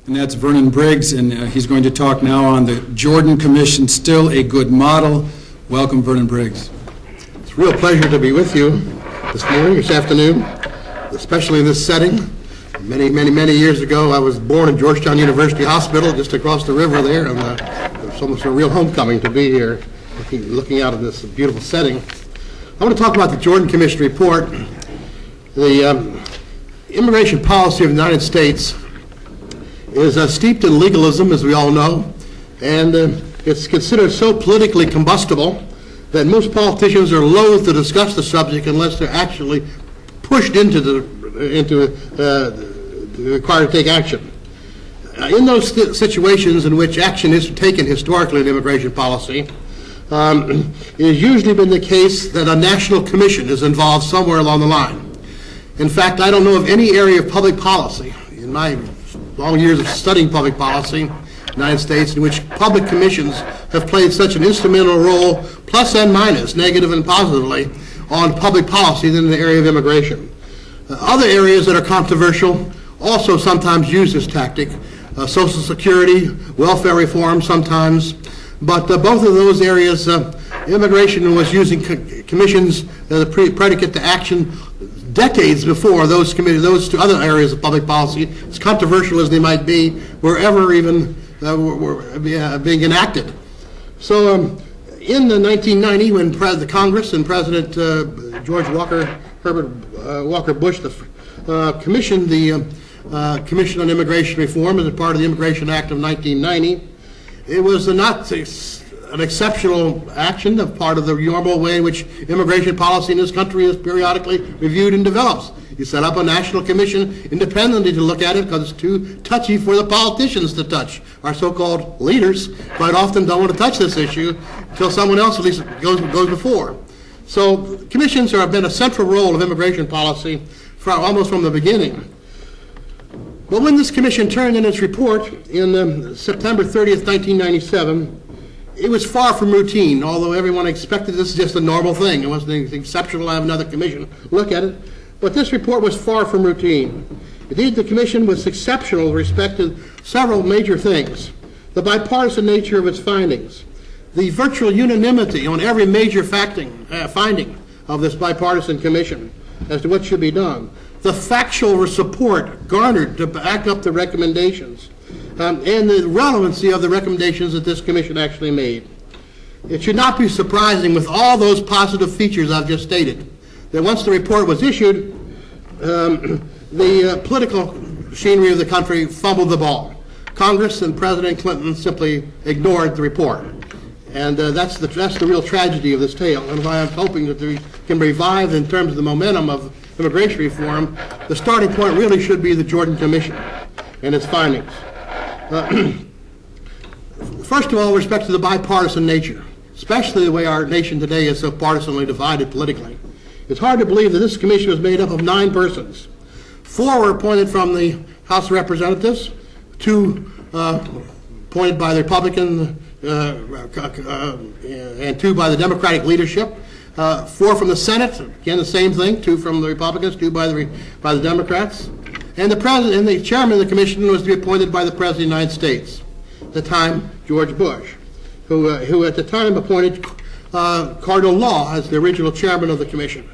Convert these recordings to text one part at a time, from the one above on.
And that's Vernon Briggs, and he's going to talk now on the Jordan Commission, still a good model. Welcome, Vernon Briggs. It's a real pleasure to be with you this morning, this afternoon, especially in this setting. Many years ago, I was born in Georgetown University Hospital, just across the river there, and it's almost a real homecoming to be here, looking out of this beautiful setting. I want to talk about the Jordan Commission report. The immigration policy of the United States is steeped in legalism, as we all know, and it's considered so politically combustible that most politicians are loath to discuss the subject unless they're actually pushed into required to take action. In those situations in which action is taken historically in immigration policy, it has usually been the case that a national commission is involved somewhere along the line. In fact, I don't know of any area of public policy in my long years of studying public policy in the United States in which public commissions have played such an instrumental role, plus and minus, negative and positively, on public policy than in the area of immigration. Other areas that are controversial also sometimes use this tactic, Social Security, welfare reform sometimes, but both of those areas, immigration was using commissions as a predicate to action decades before those two other areas of public policy, as controversial as they might be, were ever even being enacted. So in 1990, when the Congress and President George Herbert Walker Bush commissioned the Commission on Immigration Reform as a part of the Immigration Act of 1990, it was not an exceptional action, a part of the normal way in which immigration policy in this country is periodically reviewed and develops. You set up a national commission independently to look at it because it's too touchy for the politicians to touch. Our so-called leaders quite often don't want to touch this issue until someone else at least goes before. So commissions have been a central role of immigration policy almost from the beginning. But when this commission turned in its report in September 30th, 1997, it was far from routine, although everyone expected this is just a normal thing. It wasn't anything exceptional to have another commission look at it. But this report was far from routine. Indeed, the commission was exceptional with respect to several major things: the bipartisan nature of its findings, the virtual unanimity on every major finding of this bipartisan commission as to what should be done, the factual support garnered to back up the recommendations, and the relevancy of the recommendations that this commission actually made. It should not be surprising, with all those positive features I've just stated, that once the report was issued, the political machinery of the country fumbled the ball. Congress and President Clinton simply ignored the report. And that's the real tragedy of this tale, and why I'm hoping that we can revive in terms of the momentum of immigration reform. The starting point really should be the Jordan Commission and its findings. First of all, with respect to the bipartisan nature, especially the way our nation today is so partisanly divided politically, it's hard to believe that this commission was made up of 9 persons. 4 were appointed from the House of Representatives, 2 appointed by the Republican and 2 by the Democratic leadership, 4 from the Senate, again the same thing, 2 from the Republicans, 2 by the Democrats. And the president and the chairman of the commission was to be appointed by the President of the United States, at the time George Bush, who at the time appointed Cardinal Law as the original chairman of the commission.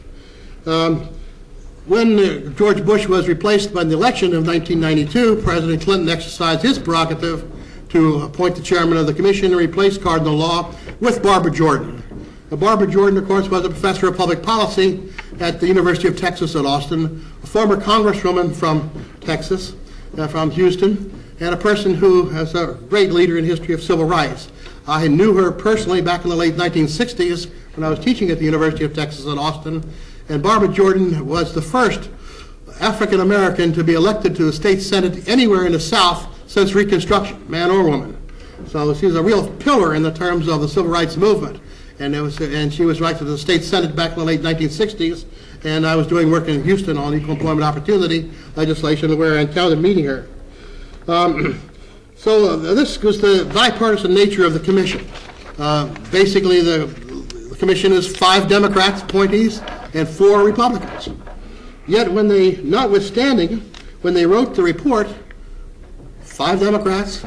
When George Bush was replaced by the election of 1992, President Clinton exercised his prerogative to appoint the chairman of the commission and replace Cardinal Law with Barbara Jordan. Barbara Jordan, of course, was a professor of public policy at the University of Texas at Austin, a former congresswoman from Texas, from Houston, and a person who is a great leader in history of civil rights. I knew her personally back in the late 1960s when I was teaching at the University of Texas at Austin, and Barbara Jordan was the first African American to be elected to the state senate anywhere in the South since Reconstruction, man or woman. So she's a real pillar in the terms of the civil rights movement. And she was elected to the state senate back in the late 1960s, and I was doing work in Houston on equal employment opportunity legislation where I encountered meeting her. So this was the bipartisan nature of the commission. Basically, the commission is 5 Democrats appointees and 4 Republicans. Yet when they, notwithstanding, when they wrote the report, 5 Democrats,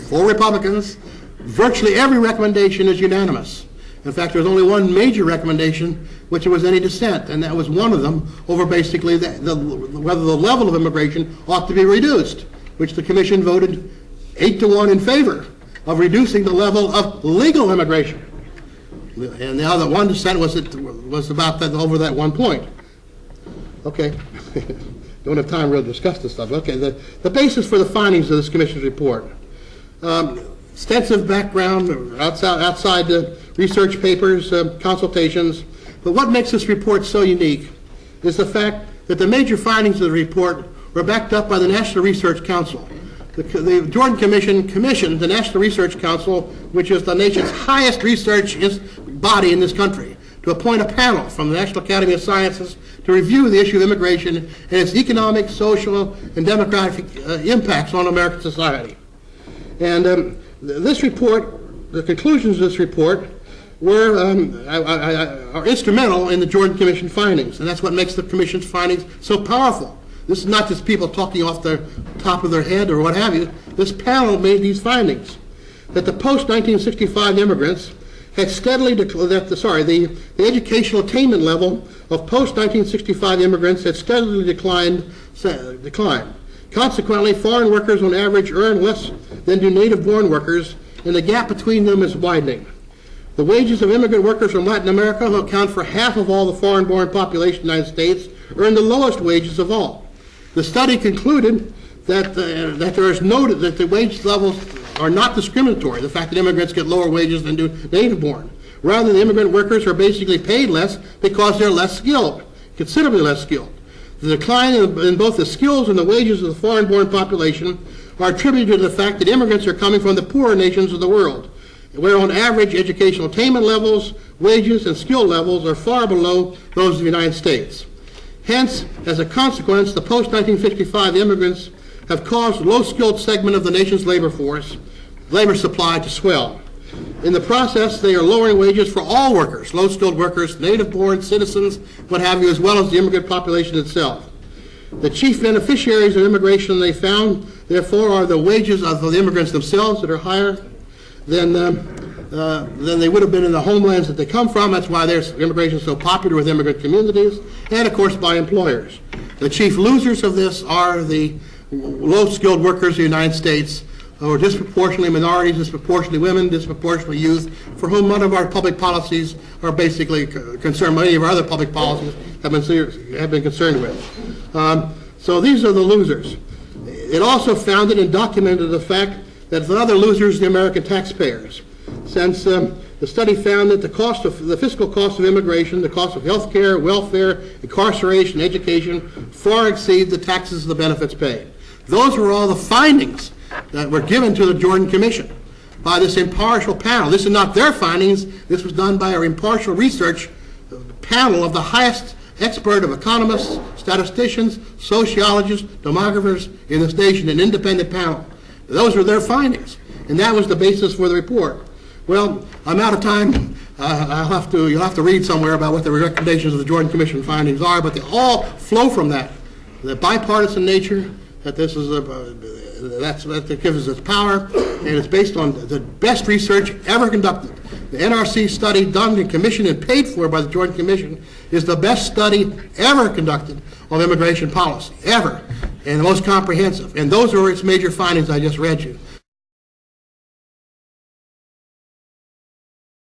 4 Republicans. Virtually every recommendation is unanimous. In fact, there's only one major recommendation which there was any dissent, and that was one of them over basically whether the level of immigration ought to be reduced, which the Commission voted 8-1 in favor of reducing the level of legal immigration. And the other one dissent was about that, over that one point. Okay. Don't have time to really discuss this stuff. Okay, the basis for the findings of this Commission's report. Extensive background, outside research papers, consultations. But what makes this report so unique is the fact that the major findings of the report were backed up by the National Research Council. The Jordan Commission commissioned the National Research Council, which is the nation's highest research body in this country, to appoint a panel from the National Academy of Sciences to review the issue of immigration and its economic, social, and demographic impacts on American society. And this report, the conclusions of this report, are instrumental in the Jordan Commission findings, and that's what makes the Commission's findings so powerful. This is not just people talking off the top of their head or what have you. This panel made these findings, that the post-1965 immigrants had steadily the educational attainment level of post-1965 immigrants had steadily declined. Consequently, foreign workers on average earn less than do native-born workers, and the gap between them is widening. The wages of immigrant workers from Latin America, who account for half of all the foreign-born population in the United States, earn the lowest wages of all. The study concluded that that the wage levels are not discriminatory, the fact that immigrants get lower wages than do native-born. Rather, the immigrant workers are basically paid less because they're less skilled, considerably less skilled. The decline in both the skills and the wages of the foreign-born population are attributed to the fact that immigrants are coming from the poorer nations of the world, where on average educational attainment levels, wages, and skill levels are far below those of the United States. Hence, as a consequence, the post-1955 immigrants have caused the low-skilled segment of the nation's labor supply to swell. In the process, they are lowering wages for all workers, low-skilled workers, native-born citizens, what have you, as well as the immigrant population itself. The chief beneficiaries of immigration, they found, therefore, are the wages of the immigrants themselves that are higher than they would have been in the homelands that they come from. That's why there's immigration so popular with immigrant communities, and of course by employers. The chief losers of this are the low-skilled workers of the United States, who are disproportionately minorities, disproportionately women, disproportionately youth, for whom none of our public policies are basically concerned. Many of our other public policies have been concerned with. So these are the losers. It also founded and documented the fact that the other losers are the American taxpayers, since the study found that the fiscal cost of immigration, the cost of health care, welfare, incarceration, education, far exceed the taxes and the benefits paid. Those were all the findings that were given to the Jordan Commission by this impartial panel. This is not their findings. This was done by our impartial research panel of the highest expert of economists, statisticians, sociologists, demographers in this nation, an independent panel. Those were their findings, and that was the basis for the report. Well, I'm out of time. You'll have to read somewhere about what the recommendations of the Jordan Commission findings are, but they all flow from that. The bipartisan nature, that this is that gives us its power, and it's based on the best research ever conducted. The NRC study done and commissioned and paid for by the Jordan Commission is the best study ever conducted on immigration policy, ever, and the most comprehensive. And those are its major findings I just read you.